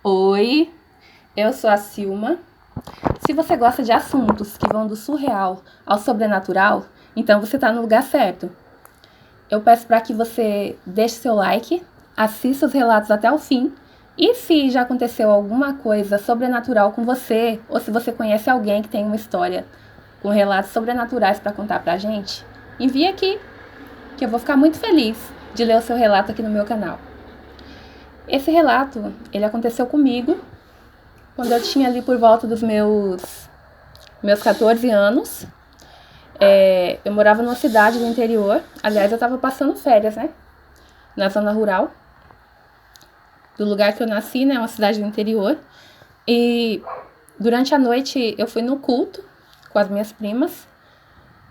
Oi, eu sou a Silma. Se você gosta de assuntos que vão do surreal ao sobrenatural, então você está no lugar certo. Eu peço para que você deixe seu like, assista os relatos até o fim e se já aconteceu alguma coisa sobrenatural com você ou se você conhece alguém que tem uma história com relatos sobrenaturais para contar pra gente, envie aqui, que eu vou ficar muito feliz de ler o seu relato aqui no meu canal. Esse relato, ele aconteceu comigo quando eu tinha ali por volta dos meus 14 anos. Eu morava numa cidade do interior. Aliás, eu estava passando férias, né? Na zona rural do lugar que eu nasci, né? Uma cidade do interior. E durante a noite eu fui no culto com as minhas primas.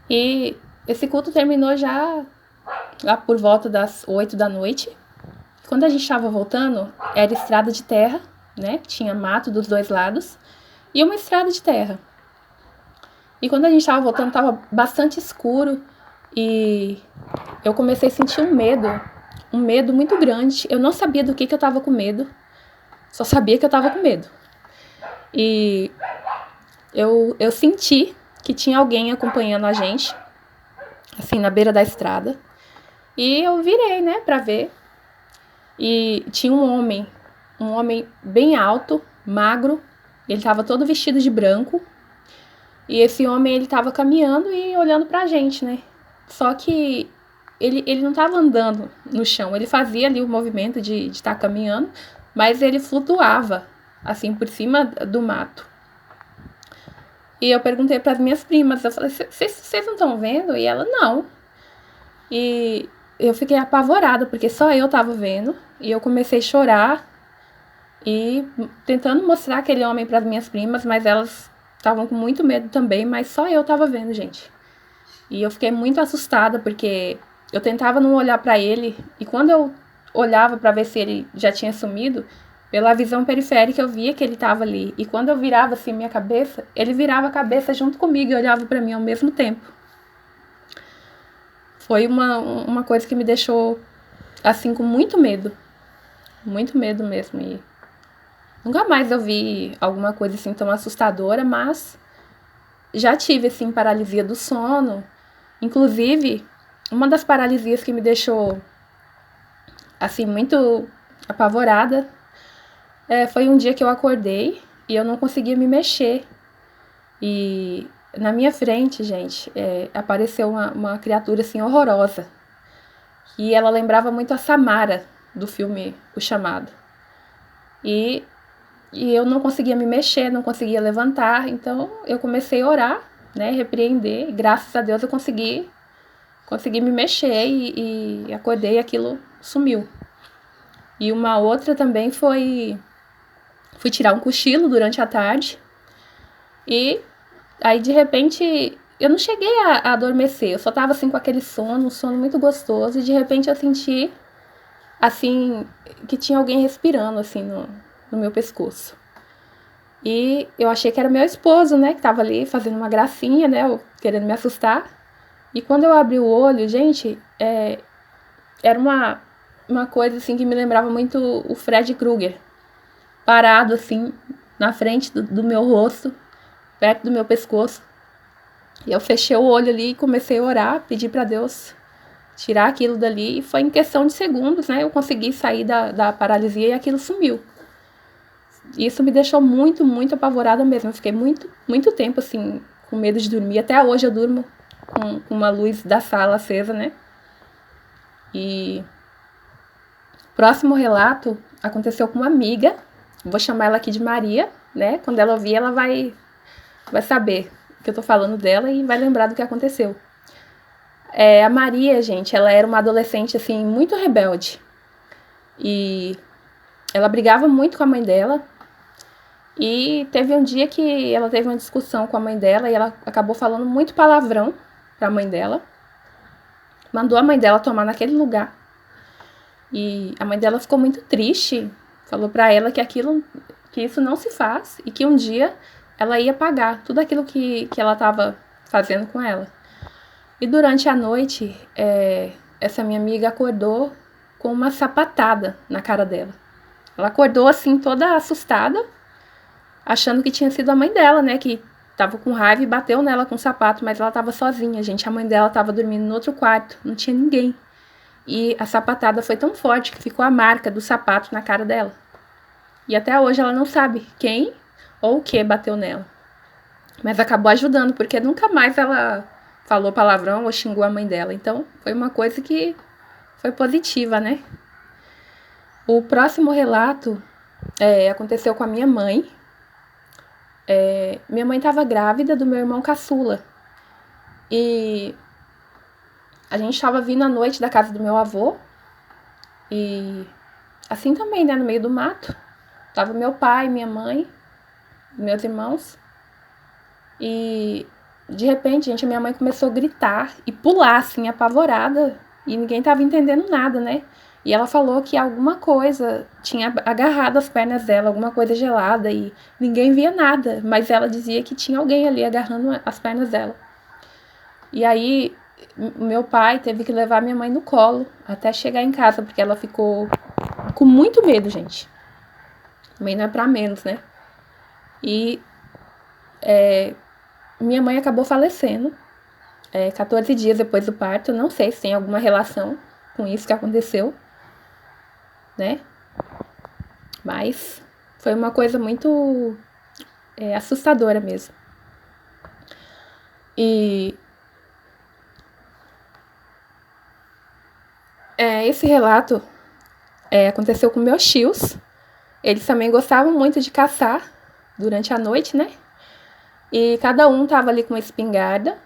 E esse culto terminou já lá por volta das 8 da noite. Quando a gente estava voltando, era estrada de terra, né? Tinha mato dos dois lados e uma estrada de terra. E quando a gente estava voltando, estava bastante escuro e eu comecei a sentir um medo muito grande. Eu não sabia do que eu estava com medo, só sabia que eu estava com medo. E eu senti que tinha alguém acompanhando a gente, assim, na beira da estrada. E eu virei, né, pra ver. E tinha um homem bem alto, magro, ele estava todo vestido de branco. E esse homem, ele tava caminhando e olhando pra gente, né? Só que ele não tava andando no chão, ele fazia ali o movimento de estar caminhando, mas ele flutuava, assim, por cima do mato. E eu perguntei pras minhas primas, eu falei, vocês não estão vendo? E ela, não. E eu fiquei apavorada, porque só eu tava vendo, e eu comecei a chorar e tentando mostrar aquele homem pras minhas primas, mas elas estavam com muito medo também, mas só eu tava vendo, gente. E eu fiquei muito assustada, porque eu tentava não olhar pra ele, e quando eu olhava pra ver se ele já tinha sumido, pela visão periférica eu via que ele tava ali. E quando eu virava assim minha cabeça, ele virava a cabeça junto comigo e olhava pra mim ao mesmo tempo. Foi uma coisa que me deixou, assim, com muito medo mesmo. E nunca mais eu vi alguma coisa assim tão assustadora, mas já tive, assim, paralisia do sono. Inclusive, uma das paralisias que me deixou, assim, muito apavorada foi um dia que eu acordei e eu não conseguia me mexer. E na minha frente, gente, apareceu uma criatura, assim, horrorosa. E ela lembrava muito a Samara, do filme O Chamado. E eu não conseguia me mexer, não conseguia levantar, então eu comecei a orar, né, repreender, e graças a Deus eu consegui me mexer e acordei e aquilo sumiu. E uma outra também fui tirar um cochilo durante a tarde e aí de repente eu não cheguei a adormecer, eu só tava assim com aquele sono, um sono muito gostoso e de repente eu senti assim que tinha alguém respirando assim no meu pescoço. E eu achei que era meu esposo, né, que tava ali fazendo uma gracinha, né, querendo me assustar. E quando eu abri o olho, gente, era uma coisa assim que me lembrava muito o Fred Krueger, parado assim na frente do meu rosto, perto do meu pescoço. E eu fechei o olho ali e comecei a orar, pedir para Deus tirar aquilo dali. E foi em questão de segundos, né, eu consegui sair da paralisia e aquilo sumiu. Isso me deixou muito, muito apavorada mesmo. Eu fiquei muito tempo, assim, com medo de dormir. Até hoje eu durmo com uma luz da sala acesa, né? E o próximo relato aconteceu com uma amiga. Vou chamar ela aqui de Maria, né? Quando ela ouvir, ela vai saber que eu tô falando dela e vai lembrar do que aconteceu. A Maria, gente, ela era uma adolescente, assim, muito rebelde. E ela brigava muito com a mãe dela. E teve um dia que ela teve uma discussão com a mãe dela e ela acabou falando muito palavrão pra mãe dela. Mandou a mãe dela tomar naquele lugar. E a mãe dela ficou muito triste. Falou pra ela que isso não se faz e que um dia ela ia pagar tudo aquilo que ela estava fazendo com ela. E durante a noite, essa minha amiga acordou com uma sapatada na cara dela. Ela acordou assim toda assustada, achando que tinha sido a mãe dela, né, que tava com raiva e bateu nela com o sapato, mas ela tava sozinha, gente. A mãe dela tava dormindo no outro quarto, não tinha ninguém. E a sapatada foi tão forte que ficou a marca do sapato na cara dela. E até hoje ela não sabe quem ou o que bateu nela. Mas acabou ajudando, porque nunca mais ela falou palavrão ou xingou a mãe dela. Então, foi uma coisa que foi positiva, né? O próximo relato aconteceu com a minha mãe. Minha mãe estava grávida do meu irmão caçula. E a gente estava vindo à noite da casa do meu avô. E assim também, né? No meio do mato. Tava meu pai, minha mãe, meus irmãos. E de repente, gente, a minha mãe começou a gritar e pular, assim, apavorada. E ninguém tava entendendo nada, né? E ela falou que alguma coisa tinha agarrado as pernas dela, alguma coisa gelada, e ninguém via nada. Mas ela dizia que tinha alguém ali agarrando as pernas dela. E aí, meu pai teve que levar minha mãe no colo até chegar em casa, porque ela ficou com muito medo, gente. Também não é pra menos, né? E minha mãe acabou falecendo 14 dias depois do parto. Não sei se tem alguma relação com isso que aconteceu, né? Mas foi uma coisa muito assustadora mesmo. E esse relato aconteceu com meus tios. Eles também gostavam muito de caçar durante a noite, né? E cada um tava ali com uma espingarda.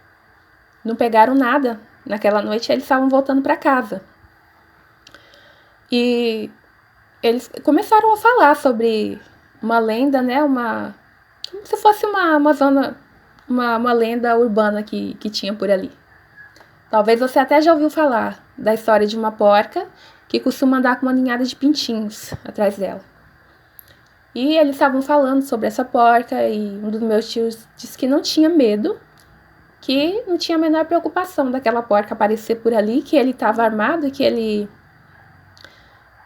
Não pegaram nada naquela noite, eles estavam voltando para casa. E eles começaram a falar sobre uma lenda, né? Como se fosse uma zona, uma lenda urbana que tinha por ali. Talvez você até já ouviu falar da história de uma porca que costuma andar com uma ninhada de pintinhos atrás dela. E eles estavam falando sobre essa porca e um dos meus tios disse que não tinha medo, que não tinha a menor preocupação daquela porca aparecer por ali, que ele estava armado e que ele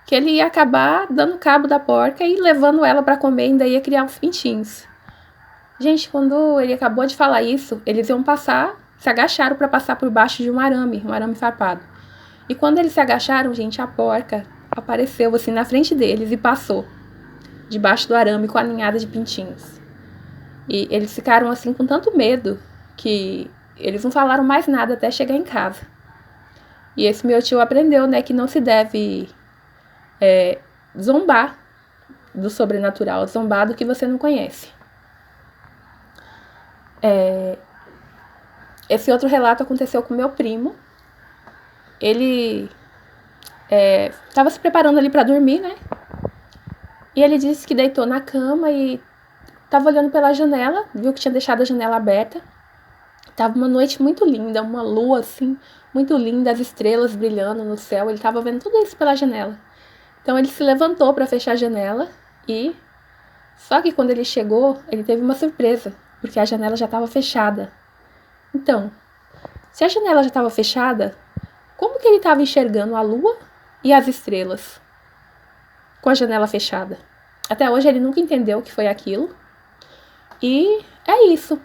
ia acabar dando cabo da porca e levando ela para comer, ainda ia criar os pintinhos. Gente, quando ele acabou de falar isso, eles iam se agacharam para passar por baixo de um arame farpado. E quando eles se agacharam, gente, a porca apareceu assim na frente deles e passou debaixo do arame com a ninhada de pintinhos. E eles ficaram assim com tanto medo que eles não falaram mais nada até chegar em casa. E esse meu tio aprendeu, né, que não se deve zombar do sobrenatural, zombar do que você não conhece. Esse outro relato aconteceu com meu primo. Ele estava se preparando ali para dormir, né? E ele disse que deitou na cama e estava olhando pela janela, viu que tinha deixado a janela aberta. Tava uma noite muito linda, uma lua assim, muito linda, as estrelas brilhando no céu. Ele estava vendo tudo isso pela janela. Então ele se levantou para fechar a janela só que quando ele chegou, ele teve uma surpresa, porque a janela já estava fechada. Então, se a janela já estava fechada, como que ele estava enxergando a lua e as estrelas com a janela fechada? Até hoje ele nunca entendeu o que foi aquilo. E é isso.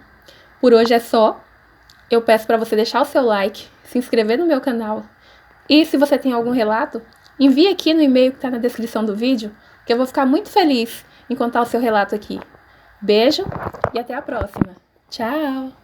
Por hoje é só. Eu peço para você deixar o seu like, se inscrever no meu canal. E se você tem algum relato, envie aqui no e-mail que está na descrição do vídeo, que eu vou ficar muito feliz em contar o seu relato aqui. Beijo e até a próxima. Tchau!